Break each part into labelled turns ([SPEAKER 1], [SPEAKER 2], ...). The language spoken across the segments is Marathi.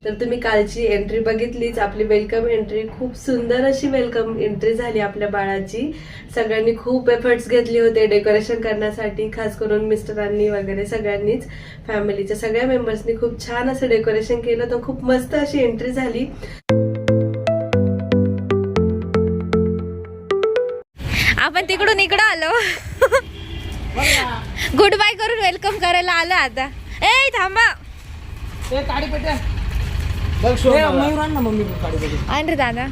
[SPEAKER 1] तर तुम्ही कालची एंट्री बघितलीच, आपली वेलकम एंट्री खूप सुंदर अशी वेलकम एंट्री झाली आपल्या बाळाची। सगळ्यांनी खूप एफर्ट्स घेतले होते डेकोरेशन करण्यासाठी, खास करून मिस्टरांनी वगैरे सगळ्यांनीच, फॅमिलीच्या सगळ्या मेंबर्सनी खूप छान असं डेकोरेशन केलं, तर खूप मस्त अशी एंट्री झाली।
[SPEAKER 2] आपण तिकडून इकडं आलो, गुड बाय करून वेलकम करायला आलो आता। ए थांबा, आण रे दादा,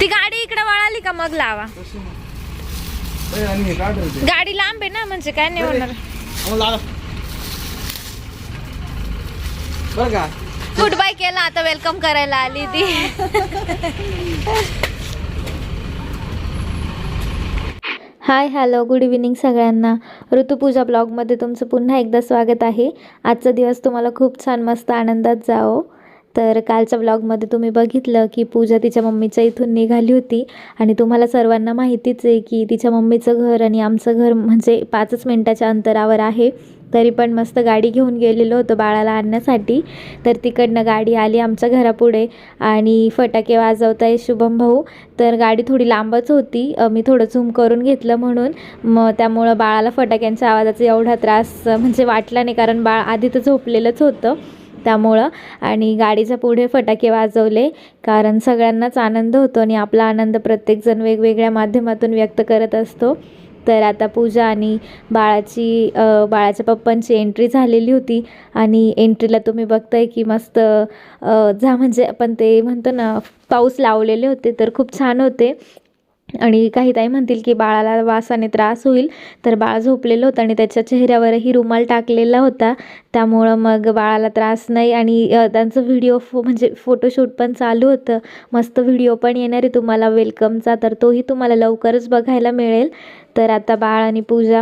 [SPEAKER 2] ती गाडी इकडे वळाली का मग लावा। गाडी लांब आहे ना, म्हणजे काय नाही होणार। गुड बाय केला, आता वेलकम करायला आली ती। हाय हॅलो गुड इव्हिनिंग सगळ्यांना, ऋतुपूजा ब्लॉगमध्ये तुमचं पुन्हा एकदा स्वागत आहे। आजचा दिवस तुम्हाला खूप छान मस्त आनंदात जाओ। तर कालच्या ब्लॉगमध्ये तुम्ही बघितलं की पूजा तिच्या मम्मीच्या इथून निघाली होती, आणि तुम्हाला सर्वांना माहितीच आहे की तिच्या मम्मीचं घर आणि आमचं घर म्हणजे 5 मिनिटाच्या अंतरावर आहे। तरी पण मस्त गाडी घेऊन गेलेलो होतो बाळाला आणण्यासाठी। तर तिकडनं गाडी आली आमच्या घरापुढे आणि फटाके वाजवताय शुभम भाऊ। तर गाडी थोडी लांबच होती, मी थोडं झूम करून घेतलं म्हणून, मग त्यामुळं बाळाला फटाक्यांच्या आवाजाचा एवढा त्रास म्हणजे वाटला नाही, कारण बाळ आधी तर झोपलेलंच होतं त्यामुळं। आणि गाडीच्या पुढे फटाके वाजवले, कारण सगळ्यांनाच आनंद होतो आणि आपला आनंद प्रत्येकजण वेगवेगळ्या माध्यमातून व्यक्त करत असतो। तर आता पूजा आणि बाळाच्या पप्पांची एंट्री झालेली होती, आणि एंट्रीला तुम्ही बघताय की मस्त म्हणजे आपण ते म्हणतो ना, पाऊस लावलेले होते तर खूप छान होते। आणि काही ताई म्हणतील की बाळाला वासाने त्रास होईल, तर बाळ झोपलेलं होतं आणि त्याच्या चेहऱ्यावरही रुमाल टाकलेला होता, त्यामुळं मग बाळाला त्रास नाही। आणि त्यांचं व्हिडिओ म्हणजे फोटोशूट पण चालू होतं, मस्त व्हिडिओ पण येणार आहे तुम्हाला वेलकमचा, तर तोही तुम्हाला लवकरच बघायला मिळेल। तर आता बाळ आणि पूजा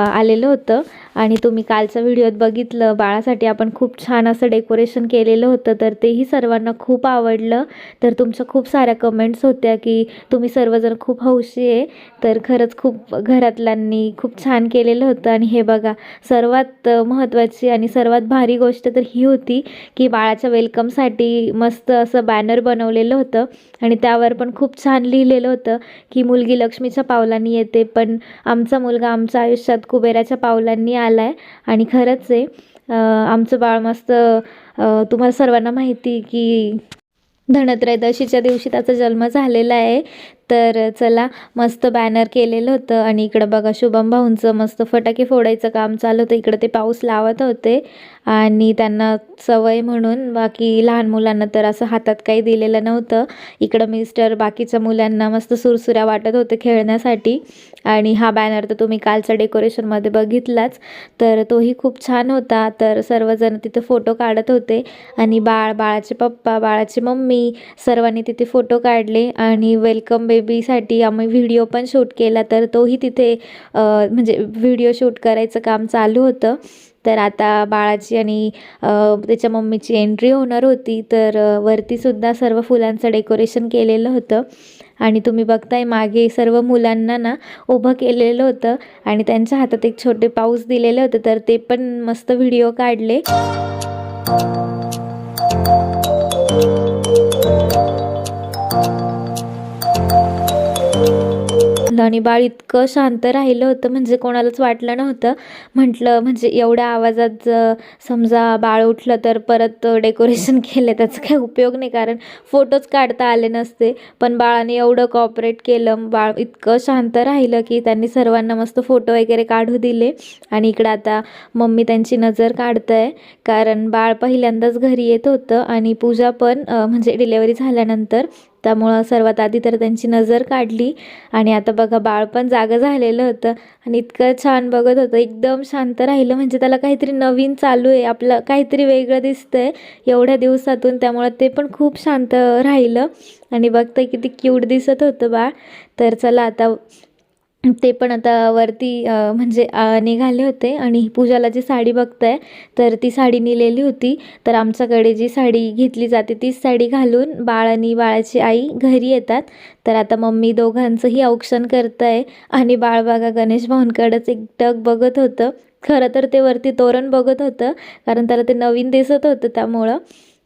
[SPEAKER 2] आलेलं होतं, आणि तुम्ही कालच्या व्हिडिओत बघितलं बाळासाठी आपण खूप छान असं डेकोरेशन केलेलं होतं, तर तेही सर्वांना खूप आवडलं। तर तुमच्या खूप साऱ्या कमेंट्स होत्या की तुम्ही सर्वजण खूप हौशी आहे, तर खरंच खूप घरातल्यांनी खूप छान केलेलं होतं। आणि हे बघा, सर्वात महत्त्वाची आणि सर्वात भारी गोष्ट तर ही होती की बाळाच्या वेलकमसाठी मस्त असं बॅनर बनवलेलं होतं, आणि त्यावर पण खूप छान लिहिलेलं होतं की मुलगी लक्ष्मीच्या पावलांनी येते, पण आमचा मुलगा आमच्या आयुष्यात कुबेराच्या पावलांनी आला आहे। आणि खरंच आहे, आमचं बाळ मस्त, तुम्हाला सर्वांना माहिती की धनत्रयोदशीच्या दिवशी त्याचा जन्म झालेला आहे। तर चला, मस्त बॅनर केलेलं होतं, आणि इकडं बघा शुभम भाऊंचं मस्त फटाके फोडायचं काम चालू होतं, इकडं ते पाऊस लावत होते आणि त्यांना सवय म्हणून। बाकी लहान मुलांना तर असं हातात काही दिलेलं नव्हतं। इकडं मिस्टर बाकीच्या मुलांना मस्त सुरसुऱ्या वाटत होते खेळण्यासाठी। आणि हा बॅनर तर तुम्ही कालच्या डेकोरेशनमध्ये बघितलाच, तर तोही खूप छान होता। तर सर्वजण तिथे फोटो काढत होते, आणि बाळाचे पप्पा, बाळाची मम्मी सर्वांनी तिथे फोटो काढले, आणि वेलकम बेबीसाठी आम्ही व्हिडिओ पण शूट केला, तर तोही तिथे म्हणजे व्हिडिओ शूट करायचं काम चालू होतं। तर आता बाळाची आणि त्याच्या मम्मीची एंट्री होणार होती, तर वरतीसुद्धा सर्व फुलांचं डेकोरेशन केलेलं होतं, आणि तुम्ही बघताय मागे सर्व मुलांना ना उभं केलेलं होतं, आणि त्यांच्या हातात एक छोटे पाऊस दिलेले होते, तर ते पण मस्त व्हिडिओ काढले। आणि बाळ इतकं शांत राहिलं होतं, म्हणजे कोणालाच वाटलं नव्हतं। म्हटलं म्हणजे एवढ्या आवाजात समजा बाळ उठलं तर परत डेकोरेशन केलं त्याचा काही उपयोग नाही, कारण फोटोज काढता आले नसते। पण बाळाने एवढं कॉपरेट केलं, बाळ इतकं शांत राहिलं की त्यांनी सर्वांना मस्त फोटो वगैरे काढू दिले। आणि इकडं आता मम्मी त्यांची नजर काढतंय, कारण बाळ पहिल्यांदाच घरी येत होतं, आणि पूजा पण म्हणजे डिलेवरी झाल्यानंतर, त्यामुळं सर्वात आधी तर त्यांची नजर काढली। आणि आता बघा बाळ पण जागं झालेलं होतं, आणि इतकं छान बघत होतं, एकदम शांत राहिलं, म्हणजे त्याला काहीतरी नवीन चालू आहे, आपलं काहीतरी वेगळं दिसतंय एवढ्या दिवसातून, त्यामुळं ते पण खूप शांत राहिलं, आणि बघतंय किती क्यूट दिसत होतं बाळ। तर चला आता ते पण आता वरती म्हणजे निघाले होते. आणि पूजाला जी साडी बघताय तर ती साडी नेलेली होती. तर आमच्याकडे जी साडी घेतली जाते तीच साडी घालून बाळ आणि बाळाची आई घरी येतात. तर आता मम्मी दोघांचंही औक्षण करत आहे. आणि बाळ बघा गणेश भाऊंकडेच एकटक बघत होतं. खरं तर ते वरती तोरण बघत होतं, कारण त्याला ते नवीन दिसत होतं त्यामुळं.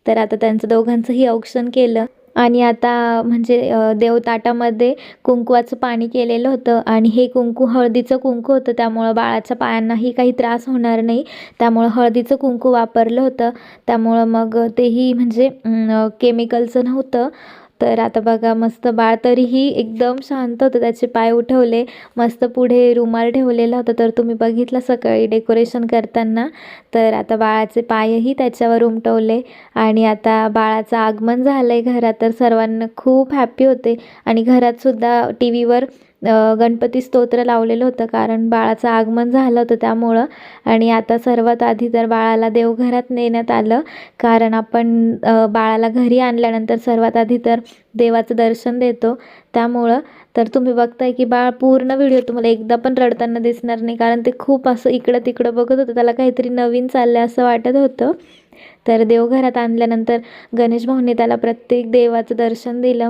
[SPEAKER 2] तर आता त्यांचं दोघांचंही औक्षण केलं. आणि आता म्हणजे देवताटामध्ये कुंकवाचं पाणी केलेलं होतं. आणि हे कुंकू हळदीचं कुंकू होतं, त्यामुळं बाळाच्या पायांनाही काही त्रास होणार नाही, त्यामुळं हळदीचं कुंकू वापरलं होतं. त्यामुळं मग तेही म्हणजे केमिकलचं नव्हतं. तर आता बघा मस्त बाळ तरीही एकदम शांत होतं. त्याचे पाय उठवले, मस्त पुढे रुमाल ठेवलेला होता. तर तुम्ही बघितलं सकाळी डेकोरेशन करताना. तर आता बाळाचे पायही त्याच्यावर उमटवले. आणि आता बाळाचं आगमन झालं आहे घरात. तर सर्वांना खूप हॅपी होते. आणि घरातसुद्धा टी व्हीवर गणपती स्तोत्र लावलेलं होतं, कारण बाळाचं आगमन झालं होतं त्यामुळं. आणि आता सर्वात आधी तर बाळाला देवघरात नेण्यात आलं, कारण आपण बाळाला घरी आणल्यानंतर सर्वात आधी तर देवाचं दर्शन देतो त्यामुळं. तर तुम्ही बघताय की बाळ पूर्ण व्हिडिओ तुम्हाला एकदा पण रडताना दिसणार नाही, कारण ते खूप असं इकडं तिकडं बघत होतं. त्याला काहीतरी नवीन चाललं असं वाटत होतं. तर देवघरात आणल्यानंतर गणेश भाऊंनी त्याला प्रत्येक देवाचं दर्शन दिलं.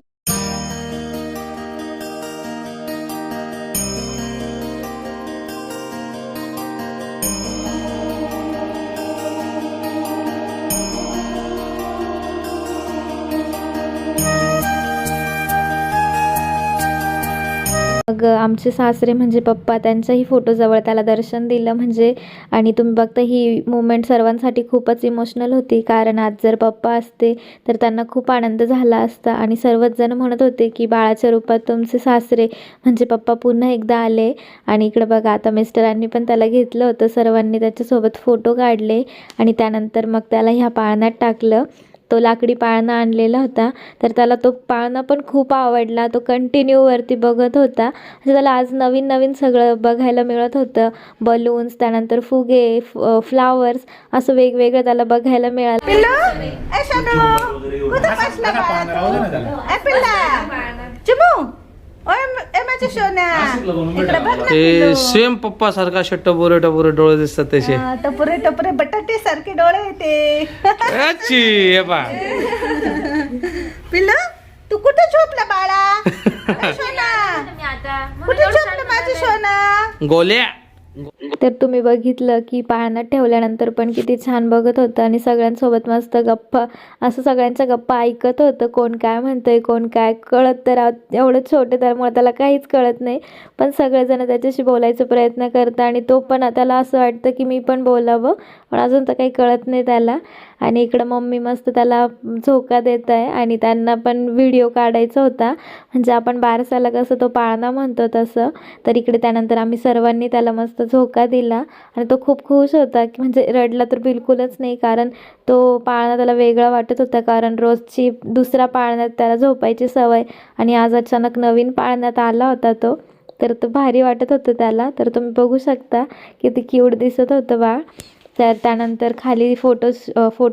[SPEAKER 2] मग आमचे सासरे म्हणजे पप्पा त्यांच्याही फोटोजवळ त्याला दर्शन दिलं म्हणजे. आणि तुम्ही बघता ही मुमेंट सर्वांसाठी खूपच इमोशनल होती, कारण आज जर पप्पा असते तर त्यांना खूप आनंद झाला असता. आणि सर्वच जण म्हणत होते की बाळाच्या रूपात तुमचे सासरे म्हणजे पप्पा पुन्हा एकदा आले. आणि इकडं बघा आता मिस्टरांनी पण त्याला घेतलं होतं. सर्वांनी त्याच्यासोबत फोटो काढले. आणि त्यानंतर मग त्याला ह्या पाळण्यात टाकलं. तो लाकडी पाळणा आणलेला होता. तर त्याला तो पाळणा पण खूप आवडला. तो कंटिन्यू वरती बघत होता. म्हणजे त्याला आज नवीन नवीन सगळं बघायला मिळत होतं. बलून्स, त्यानंतर फुगे, फ्लावर्स असं वेगवेगळं त्याला बघायला मिळालं.
[SPEAKER 3] सेम पप्पा सारखा टपोरे टपोरे डोळे दिसतात त्याचे.
[SPEAKER 4] टपोरे टपोरे बटाटे सारखे डोळे येते. पिल्लू तू कुठे झोपला बाळा? सोना कुठे झोपला माझी सोना?
[SPEAKER 3] गोल्या.
[SPEAKER 2] तर तुम्ही बघितलं की पाळण्यात ठेवल्यानंतर पण किती छान बघत होतं. आणि सगळ्यांसोबत मस्त गप्पा, असं सगळ्यांच्या गप्पा ऐकत होतं. कोण काय म्हणतंय, कोण काय कळत तर एवढं छोटे त्यामुळे त्याला काहीच कळत नाही, पण सगळेजण त्याच्याशी बोलायचा प्रयत्न करतात. आणि तो पण त्याला असं वाटतं की मी पण बोलावं, पण अजून तर काही कळत नाही त्याला. आणि इकडं मम्मी मस्त त्याला झोका देत आहे. आणि त्यांना पण व्हिडिओ काढायचा होता, म्हणजे आपण बारसाला कसं तो पाळणा म्हणतो तसं. तर इकडे त्यानंतर आम्ही सर्वांनी त्याला मस्त झोका दिला. आणि तो खूप खुश होता, की म्हणजे रडला तर बिलकुलच नाही, कारण तो पाळणा त्याला वेगळा वाटत होता, कारण रोजची दुसऱ्या पाळण्यात त्याला झोपायची सवय. आणि आज अचानक नवीन पाळण्यात आला होता तो, तर तो भारी वाटत होतं त्याला. तर तुम्ही बघू शकता किती क्यूट दिसत होतं बाळ. तर त्यानंतर खाली फोटो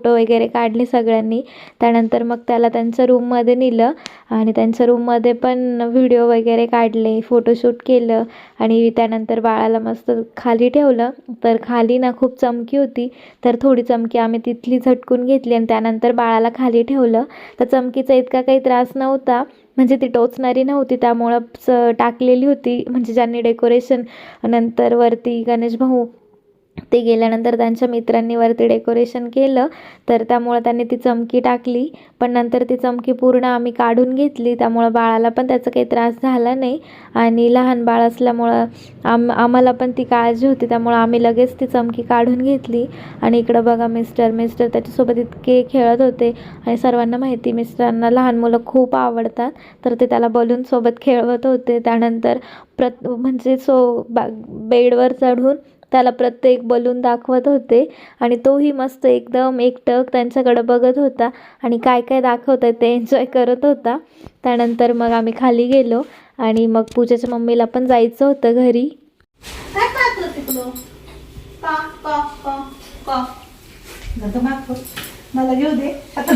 [SPEAKER 2] वगैरे काढले सगळ्यांनी. त्यानंतर मग त्याला त्यांच्या रूममध्ये नेलं. आणि त्यांच्या रूममध्ये पण व्हिडिओ वगैरे काढले, फोटोशूट केलं. आणि त्यानंतर बाळाला मस्त खाली ठेवलं. तर खाली ना खूप चमकी होती, तर थोडी चमकी आम्ही तिथली झटकून घेतली. आणि त्यानंतर बाळाला खाली ठेवलं. तर चमकीचा इतका काही त्रास नव्हता, म्हणजे ती टोचणारी नव्हती, त्यामुळं टाकलेली होती. म्हणजे ज्यांनी डेकोरेशन नंतर वरती गणेश भाऊ ते गेल्यानंतर त्यांच्या मित्रांनी वरती डेकोरेशन केलं, तर त्यामुळं त्यांनी ती चमकी टाकली. पण नंतर ती चमकी पूर्ण आम्ही काढून घेतली, त्यामुळं बाळाला पण त्याचा काही त्रास झाला नाही. आणि लहान बाळ असल्यामुळं आम्हाला पण ती काळजी होती, त्यामुळं आम्ही लगेच ती चमकी काढून घेतली. आणि इकडं बघा मिस्टर त्याच्यासोबत इतके खेळत होते. आणि सर्वांना माहिती मिस्टरांना लहान मुलं खूप आवडतात, तर ते त्याला बलूनसोबत खेळवत होते. त्यानंतर म्हणजे बेडवर चढून त्याला प्रत्येक बलून दाखवत होते. आणि तोही मस्त एकदम एकटक त्यांच्याकडे बघत होता. आणि काय काय दाखवत आहे ते एन्जॉय करत होता. त्यानंतर मग आम्ही खाली गेलो. आणि मग पूजाच्या मम्मीला पण जायचं होतं घरी.
[SPEAKER 4] काय पाहतो तिकडं? मला घेऊ दे आता.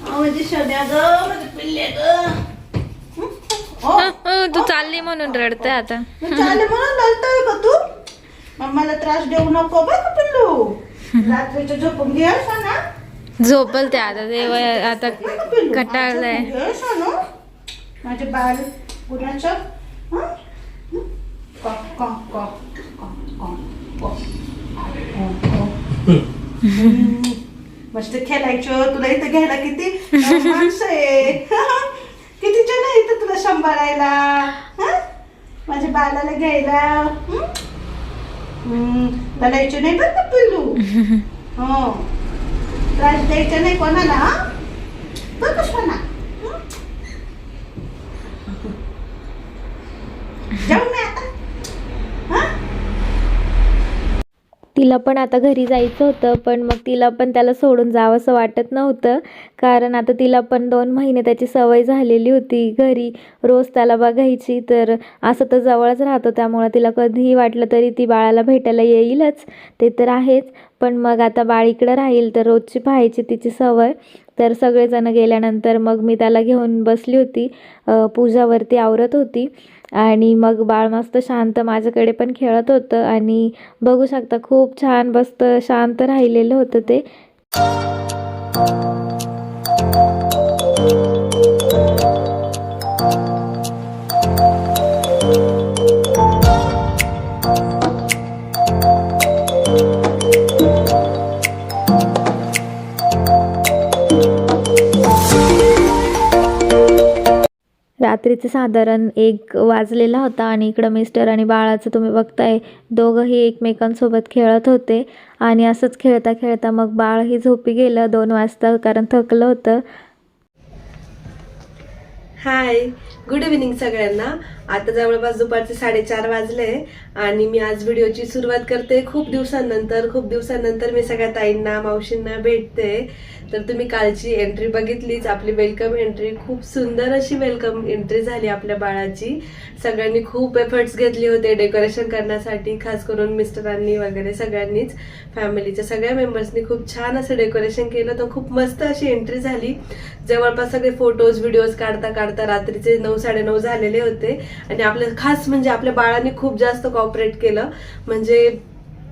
[SPEAKER 4] म्हणजे शोध्या ग, म्हणजे पिल्ले ग.
[SPEAKER 2] तू चालली म्हणून रडते आता.
[SPEAKER 4] मी चालले म्हणून रडतोय का तू? मग मला त्रास देऊ नको बघ पिल्लू. रात्रीचं झोपून घे ना.
[SPEAKER 2] झोपल ते आता ते आता कटाळलंय.
[SPEAKER 4] माझे बाळ कुणाचं मस्त खेळायचं. तुला इथं घ्यायला किती माणसं आहे. किती जण आहे इथं तुला सांभाळायला. माझ्या बाळाला घ्यायला. लढायचं नाही बरं का पिल्लू. हो त्रास द्यायचा नाही कोणाला. बघ म्हणा. जाऊ मी आता.
[SPEAKER 2] तिला पण आता घरी जायचं होतं, पण मग तिला पण त्याला सोडून जावंसं वाटत नव्हतं, कारण आता तिला पण 2 महिने त्याची सवय झालेली होती घरी रोज त्याला बघायची. तर असं तर जवळच राहतो, त्यामुळं तिला कधीही वाटलं तरी ती बाळाला भेटायला येईलच, ते तर आहेच. पण मग आता बाळ इकडं राहील तर रोजची पाहायची तिची सवय. तर सगळेजण गेल्यानंतर मग मी त्याला घेऊन बसली होती, पूजावरती आवरत होती. आणि मग बाळ मस्त शांत माझ्याकडे पण खेळत होतं आणि बघू शकता खूप छान मस्त शांत राहिलेलं होतं ते. रात्रीचे साधारण 1 वाजलेला होता आणि इकडं मिस्टर आणि बाळाचं तुम्ही बघताय दोघंही एकमेकांसोबत खेळत होते. आणि असंच खेळता खेळता मग बाळही झोपी गेलं 2 वाजता, कारण थकलं होतं.
[SPEAKER 1] हाय, गुड इव्हिनिंग सगळ्यांना. आता जवळपास दुपारचे 4:30 वाजले आणि मी आज व्हिडिओची सुरुवात करते. खूप दिवसांनंतर मी सगळ्या ताईंना मावशींना भेटते. तर तुम्ही कालची एंट्री बघितलीच, आपली वेलकम एंट्री. खूप सुंदर अशी वेलकम एंट्री झाली आपल्या बाळाची. सगळ्यांनी खूप एफर्ट्स घेतले होते डेकोरेशन करण्यासाठी, खास करून मिस्टरांनी वगैरे सगळ्यांनीच, फॅमिलीच्या सगळ्या मेंबर्सनी खूप छान असं डेकोरेशन केलं. तर खूप मस्त अशी एंट्री झाली. जवळपास सगळे फोटोज व्हिडिओज काढता काढता रात्रीचे 9 साडेनऊ झालेले होते. आणि आपल्या खास म्हणजे आपल्या बाळाने खूप जास्त कॉपरेट केलं. म्हणजे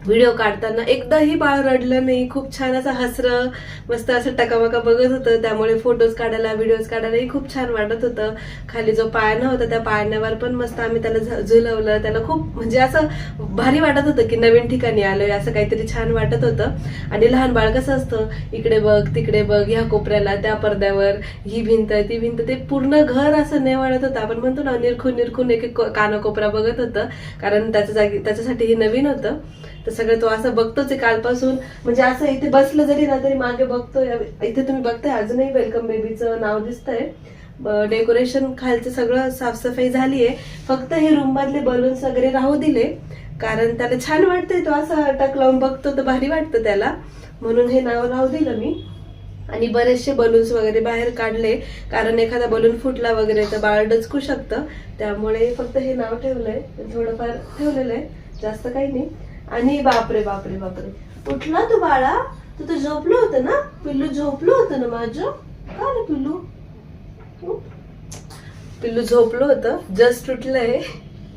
[SPEAKER 1] व्हिडिओ काढताना एकदाही बाळ रडलं नाही. खूप छान असं हसरं मस्त असं टकामका बघत होतं. त्यामुळे फोटोज काढायला व्हिडिओज काढायलाही खूप छान वाटत होतं. खाली जो पाळणा होता त्या पाळण्यावर पण मस्त आम्ही त्याला झुलवलं. त्याला खूप म्हणजे असं भारी वाटत होतं की नवीन ठिकाणी आलोय, असं काहीतरी छान वाटत होतं. आणि लहान बाळ कसं असतं, इकडे बघ तिकडे बघ, ह्या कोपऱ्याला त्या पडद्यावर ही भिंत ती भिंत, ते पूर्ण घर असं नेवाळत होतं. आपण म्हणतो ना निरखून एक कानाकोपरा बघत होतं, कारण त्याच्यासाठी हे नवीन होतं. तर सगळं तो असं बघतोच आहे कालपासून. म्हणजे असं इथे बसलं जरी ना तरी मागे बघतोय. इथे तुम्ही बघताय अजूनही वेलकम बेबीचं नाव दिसतंय. डेकोरेशन खालचं सगळं साफसफाई झालीये. फक्त हे रूम मधले बलून्स वगैरे राहू दिले, कारण त्याला छान वाटतंय. तो असं टक लावून बघतो तर भारी वाटतं त्याला, म्हणून हे नाव राहू दिलं मी. आणि बरेचसे बलून्स वगैरे बाहेर काढले, कारण एखादा बलून फुटला वगैरे तर बाळ डचकू शकतं. त्यामुळे फक्त हे नाव ठेवलंय, थोडंफार ठेवलेलं आहे, जास्त काही नाही. आणि बापरे बापरे बापरे, उठला तू बाळा? तू तर झोपलं होतं ना पिल्लू? झोपलं होतं ना माझं? का रे पिल्लू? पिल्लू झोपलं होतं, जस्ट उठलंय.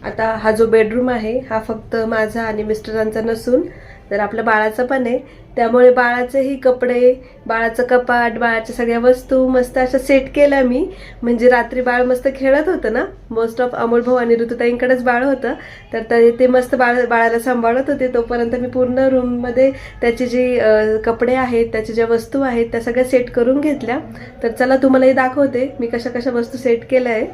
[SPEAKER 1] आता हा जो बेडरूम आहे हा फक्त माझा आणि मिस्टरांचा नसून तर आपल्या बाळाचं पण आहे. त्यामुळे बाळाचेही कपडे, बाळाचं कपाट, बाळाच्या सगळ्या वस्तू मस्त अशा सेट केल्या मी. म्हणजे रात्री बाळ मस्त खेळत होतं ना, मोस्ट ऑफ अमोल भाऊ आणि ऋतुताईंकडेच बाळ होतं, तर ते मस्त बाळाला सांभाळत होते. तोपर्यंत मी पूर्ण रूममध्ये त्याचे जे कपडे आहेत, त्याच्या ज्या वस्तू आहेत त्या सगळ्या सेट करून घेतल्या. तर चला तुम्हालाही दाखवते मी कशा कशा वस्तू सेट केल्या आहे.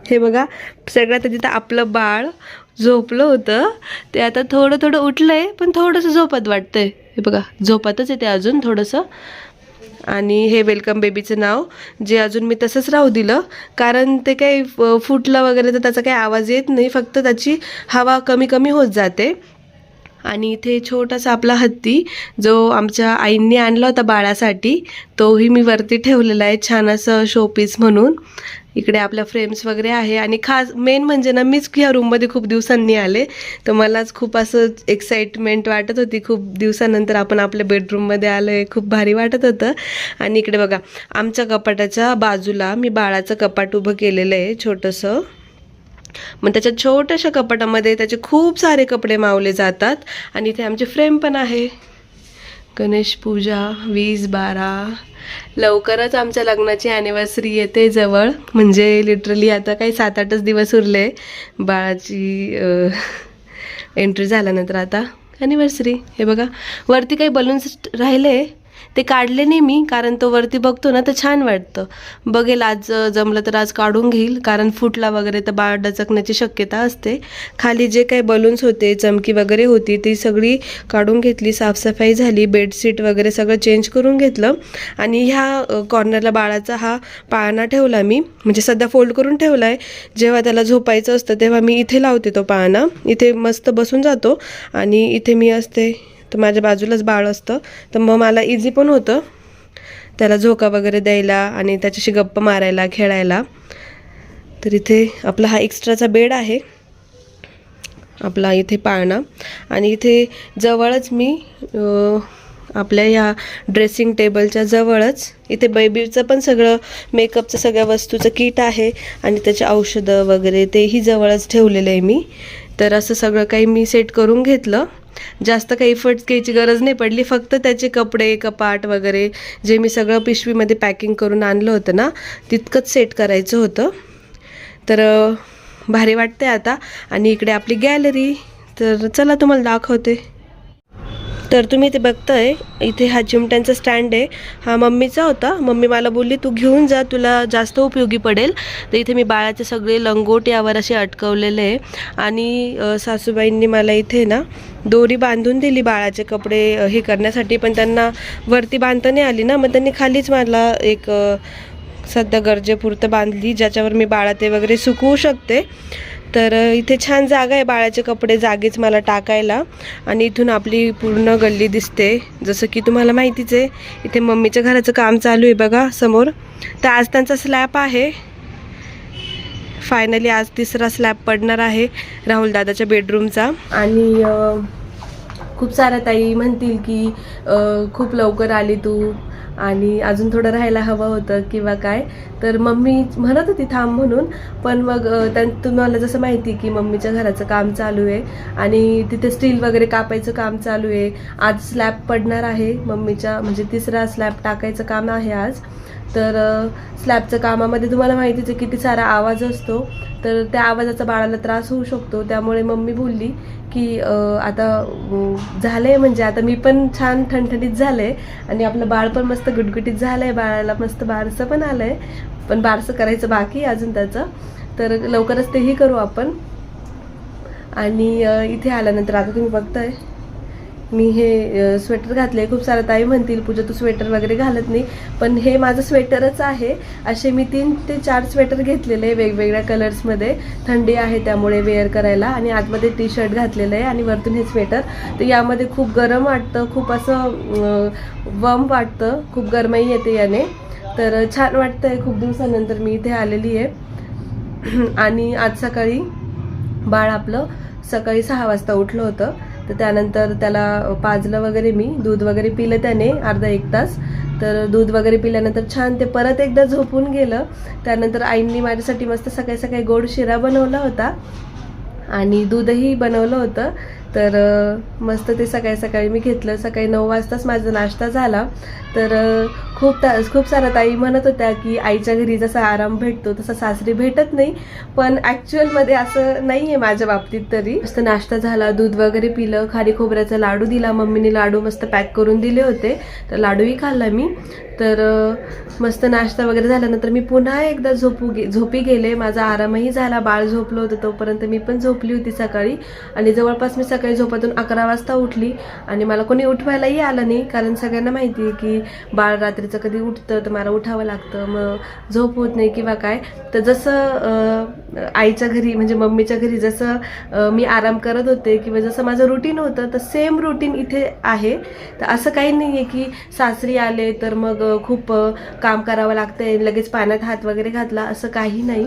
[SPEAKER 1] हे बघा, सगळ्यात तिथं आपलं बाळ झोपलं होतं, ते आता थोडं थोडं उठलंय, पण थोडंसं झोपत वाटतंय. हे बघा, झोपातच आहे ते अजून थोडंसं. आणि हे वेलकम बेबीचं नाव, जे अजून मी तसंच राहू दिलं, कारण ते काही फुटलं वगैरे तर त्याचा काही आवाज येत नाही, फक्त त्याची हवा कमी कमी होत जाते. आणि इथे छोटासा आपला हत्ती जो आमच्या आईंनी आणला होता बाळासाठी, तोही मी वरती ठेवलेला आहे छान असं शोपीस म्हणून. इकडे आपल्या फ्रेम्स वगैरे आहे आणि खास मेन म्हणजे ना, मीच ह्या रूममध्ये खूप दिवसांनी आले, तर मलाच खूप असं एक्साइटमेंट वाटत होती. खूप दिवसानंतर आपण आपल्या बेडरूममध्ये आलो आहे, खूप भारी वाटत होतं. आणि इकडे बघा, आमच्या कपाटाच्या बाजूला मी बाळाचं कपाट उभं केलेलं आहे छोटंसं. मग त्याच्या छोट्याशा कपाटामध्ये त्याचे खूप सारे कपडे मावले जातात. आणि इथे आमची फ्रेम पण आहे. गणेश पूजा 20/12. लवकरच आमच्या लग्नाची ॲनिव्हर्सरी येते जवळ, म्हणजे लिटरली आता काही 7-8च दिवस उरले बाळाची एंट्री झाल्यानंतर. आता ॲनिव्हर्सरी. हे बघा, वरती काही बलून्स राहिले, ते काढले नाही मी, कारण तो वरती बघतो ना तर छान वाटतं. बघेल आज जमलं तर आज काढून घेईल, कारण फुटला वगैरे तर बाळ डचकण्याची शक्यता असते. खाली जे काही बलून्स होते, चमकी वगैरे होती, ती सगळी काढून घेतली, साफसफाई झाली, बेडशीट वगैरे सगळं चेंज करून घेतलं. आणि ह्या कॉर्नरला बाळाचा हा पाळणा ठेवला मी, म्हणजे सध्या फोल्ड करून ठेवला आहे. जेव्हा त्याला झोपायचं असतं तेव्हा मी इथे लावते तो पाळणा, इथे मस्त बसून जातो आणि इथे मी असते, तर माझ्या बाजूलाच बाळ असतं, तर मग मला इझी पण होतं त्याला झोका वगैरे द्यायला आणि त्याच्याशी गप्पा मारायला, खेळायला. तर इथे आपला हा एक्स्ट्राचा बेड आहे, आपला इथे पाळणा. आणि इथे जवळच मी आपल्या ह्या ड्रेसिंग टेबलच्या जवळच इथे बेबीचं पण सगळं मेकअपचं सगळ्या वस्तूचं किट आहे आणि त्याचे औषधं वगैरे तेही जवळच ठेवलेलं आहे मी. तर असं सगळं काही मी सेट करून घेतलं. जास्त काही एफर्ट्स घ्यायची गरज नाही पडली, फक्त त्याचे कपडे, कपाट वगैरे जे मी सगळं पिशवीमध्ये पॅकिंग करून आणलं होतं ना, तितकंच सेट करायचं होतं. तर भारी वाटते आता. आणि इकडे आपली गॅलरी, तर चला तुम्हाला दाखवते. तर तुम्ही इथे बघताय, इथे हा चिमट्यांचा स्टँड आहे, हा मम्मीचा होता. मम्मी मला बोलली तू घेऊन जा, तुला जास्त उपयोगी पडेल. तर इथे मी बाळाचे सगळे लंगोट यावर असे अटकवलेले आहे. आणि सासूबाईंनी मला इथे ना दोरी बांधून दिली बाळाचे कपडे हे करण्यासाठी, पण त्यांना वरती बांधता नाही आली ना, मग त्यांनी खालीच मला एक सध्या गरजेपुरतं बांधली, ज्याच्यावर मी बाळाते वगैरे सुकवू शकते. तर इथे छान जागा आहे बाळाचे कपडे जागीच मला टाकायला. आणि इथून आपली पूर्ण गल्ली दिसते, जसं की तुम्हाला माहितीच आहे. इथे मम्मीच्या घराचं काम चालू आहे बघा समोर. तर आज त्यांचा स्लॅब आहे, फायनली आज 3रा स्लॅब पडणार आहे राहुल दादाच्या बेडरूमचा. आणि खूप साऱ्या ताई म्हणतील की खूप लवकर आली तू आणि अजून थोडं राहायला हवं होतं किंवा काय. तर मम्मी म्हणत होती थांब म्हणून, पण मग तुम्हाला जसं माहिती की मम्मीच्या घराचं काम चालू आहे आणि तिथे स्टील वगैरे कापायचं काम चालू आहे. आज स्लॅब पडणार आहे मम्मीच्या, म्हणजे 3रा स्लॅब टाकायचं काम आहे आज. तर स्लॅबच्या कामामध्ये तुम्हाला माहितीच आहे किती सारा आवाज असतो, तर त्या आवाजाचा बाळाला त्रास होऊ शकतो. त्यामुळे मम्मी बोलली की आता झालंय, म्हणजे आता मी पण छान ठणठणीत झाले आणि आपलं बाळ पण मस्त गुटगुटीत झालंय, बाळाला मस्त बारसं पण आलंय, पण बारसं करायचं बाकी अजून त्याचं. तर लवकरच तेही करू आपण. आणि इथे आल्यानंतर आता तुम्ही बघताय मी हे स्वेटर घातले. खूप साऱ्या ताई म्हणतील पूजा तू स्वेटर वगैरे घालत नाही, पण हे माझं स्वेटरच आहे. असे मी 3 ते 4 स्वेटर घेतलेले वेगवेगळ्या कलर्समध्ये, थंडी आहे त्यामुळे वेअर करायला. आणि आतमध्ये टी शर्ट घातलेलं आहे आणि वरतून हे स्वेटर. तर यामध्ये खूप गरम वाटतं, खूप असं वम वाटतं, खूप गरमाई येते याने. तर छान वाटतंय, खूप दिवसानंतर मी इथे आलेली आहे. आणि आज सकाळी बाळ आपलं सकाळी 6 वाजता उठलं होतं. तर त्यानंतर त्याला पाजलं वगैरे, मी दूध वगैरे पिलं त्याने अर्धा 1 तास. तर दूध वगैरे पिल्यानंतर छान ते परत एकदा झोपून गेलं. त्यानंतर आईंनी माझ्यासाठी मस्त सकाळी सकाळी गोड शिरा बनवला होता आणि दूधही बनवलं होतं. तर मस्त ते सकाळी सकाळी मी घेतलं. सकाळी 9 वाजताच माझा नाश्ता झाला. तर खूप साऱ्या ताई म्हणत होत्या की आईच्या घरी जसा आराम भेटतो तसा सासरी भेटत नाही, पण ॲक्च्युअलमध्ये असं नाही आहे माझ्या बाबतीत तरी. मस्त नाश्ता झाला, दूध वगैरे पिलं, खारी खोबऱ्याचा लाडू दिला मम्मीने, लाडू मस्त पॅक करून दिले होते, तर लाडूही खाल्ला मी. तर मस्त नाश्ता वगैरे झाल्यानंतर मी पुन्हा एकदा झोपी गेले. माझा आरामही झाला, बाळ झोपलं होतं तोपर्यंत मी पण झोपली होती सकाळी. आणि जवळपास मी सकाळी झोपातून 11 वाजता उठली आणि मला कोणी उठवायलाही आलं नाही, कारण सगळ्यांना माहिती आहे की बाळ रात्रीचं कधी उठतं तर मला उठावं लागतं, मग झोप होत नाही किंवा काय. तर जसं आईच्या घरी म्हणजे मम्मीच्या घरी जसं मी आराम करत होते किंवा जसं माझं रुटीन होतं तर सेम रुटीन इथे आहे. तर असं काही नाही आहे की सासरी आले तर मग खूप काम करावं लागतंय, लगेच पाण्यात हात वगैरे घातला, असं काही नाही.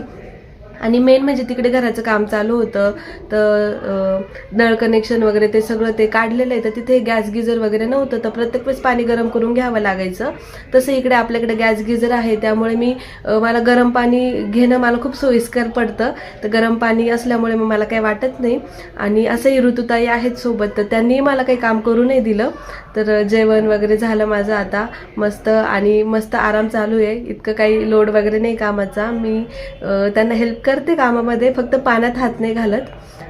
[SPEAKER 1] आणि मेन म्हणजे तिकडे घराचं काम चालू होतं, तर नळ कनेक्शन वगैरे ते सगळं ते काढलेलं आहे, तर तिथे गॅस गिझर वगैरे नव्हतं, तर प्रत्येक वेळेस पाणी गरम करून घ्यावं लागायचं. तसं इकडे आपल्याकडे गॅस गिझर आहे, त्यामुळे मला गरम पाणी घेणं मला खूप सोयीस्कर पडतं. तर गरम पाणी असल्यामुळे मग मला काही वाटत नाही. आणि असंही ऋतुताई आहेत सोबत, तर त्यांनी मला काही काम करू नाही दिलं. तर जेवण वगैरे झालं माझं आता मस्त, आणि मस्त आराम चालू आहे. इतकं काही लोड वगैरे नाही कामाचा. मी त्यांना हेल्प करते कामामध्ये, फक्त पाण्यात हात नाही घालत.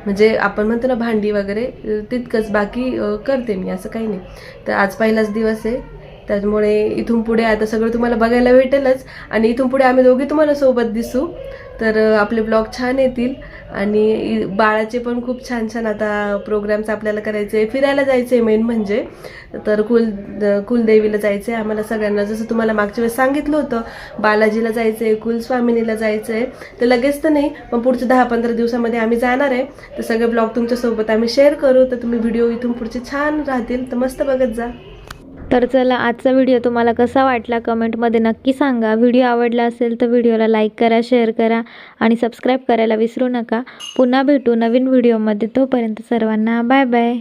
[SPEAKER 1] म्हणजे आपण म्हणतो ना भांडी वगैरे तितकंच, बाकी करते मी, असं काही नाही. तर आज पहिलाच दिवस आहे, त्यामुळे इथून पुढे आता सगळं तुम्हाला बघायला भेटेलच. आणि इथून पुढे आम्ही दोघी तुम्हाला सोबत दिसू, तर आपले ब्लॉग छान येतील. आणि बाळाचे पण खूप छान छान आता प्रोग्राम्स आपल्याला करायचे, फिरायला जायचे मेन म्हणजे. तर कुलदेवीला जायचं आहे आम्हाला सगळ्यांना, जसं तुम्हाला मागच्या वेळेस सांगितलं होतं. बालाजीला जायचं आहे, कुलस्वामिनीला जायचं आहे. तर लगेच तर नाही, पण पुढच्या 10-15 दिवसामध्ये आम्ही जाणार आहे. तर सगळे ब्लॉग तुमच्यासोबत आम्ही शेअर करू, तर तुम्ही व्हिडिओ इथून पुढचे छान राहतील, तर मस्त बघत जा.
[SPEAKER 2] तर चला, आजचा व्हिडिओ तुम्हाला कसा वाटला कमेंटमध्ये नक्की सांगा. व्हिडिओ आवडला असेल तर व्हिडिओला लाईक करा, शेअर करा आणि सबस्क्राईब करायला विसरू नका. पुन्हा भेटू नवीन व्हिडिओमध्ये. तोपर्यंत सर्वांना बाय बाय.